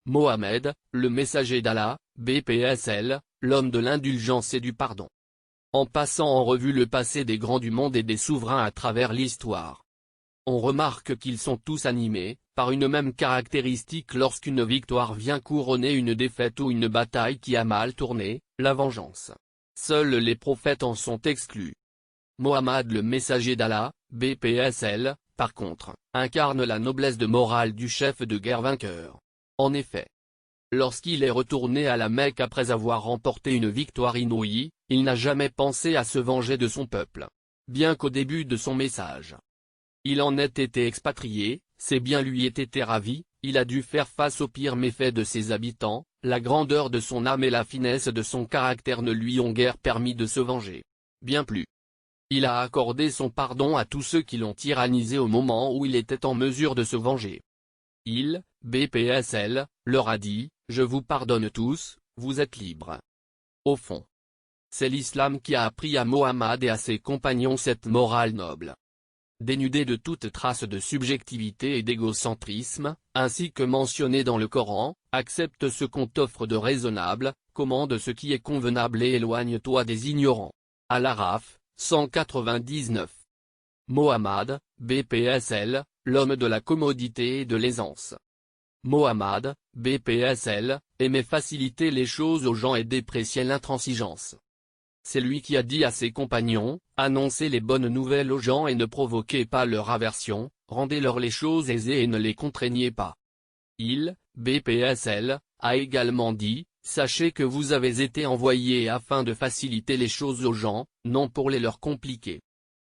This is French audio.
Mohammed, le messager d'Allah, BPSL, l'homme de l'indulgence et du pardon. En passant en revue le passé des grands du monde et des souverains à travers l'histoire, on remarque qu'ils sont tous animés par une même caractéristique lorsqu'une victoire vient couronner une défaite ou une bataille qui a mal tourné, la vengeance. Seuls les prophètes en sont exclus. Mohammed le messager d'Allah, BPSL, par contre, incarne la noblesse de morale du chef de guerre vainqueur. En effet, lorsqu'il est retourné à la Mecque après avoir remporté une victoire inouïe, il n'a jamais pensé à se venger de son peuple. Bien qu'au début de son message, il en ait été expatrié, ses biens lui aient été ravis, il a dû faire face aux pires méfaits de ses habitants, la grandeur de son âme et la finesse de son caractère ne lui ont guère permis de se venger. Bien plus. Il a accordé son pardon à tous ceux qui l'ont tyrannisé au moment où il était en mesure de se venger. Il, BPSL, leur a dit, « Je vous pardonne tous, vous êtes libres. » Au fond, c'est l'islam qui a appris à Mohammed et à ses compagnons cette morale noble. Dénudée de toute trace de subjectivité et d'égocentrisme, ainsi que mentionné dans le Coran, accepte ce qu'on t'offre de raisonnable, commande ce qui est convenable et éloigne-toi des ignorants. Al-Araf, 199. Mohammed, BPSL, l'homme de la commodité et de l'aisance. Mohammed, BPSL, aimait faciliter les choses aux gens et dépréciait l'intransigeance. C'est lui qui a dit à ses compagnons, annoncez les bonnes nouvelles aux gens et ne provoquez pas leur aversion, rendez-leur les choses aisées et ne les contraignez pas. Il, BPSL, a également dit, sachez que vous avez été envoyés afin de faciliter les choses aux gens, non pour les leur compliquer.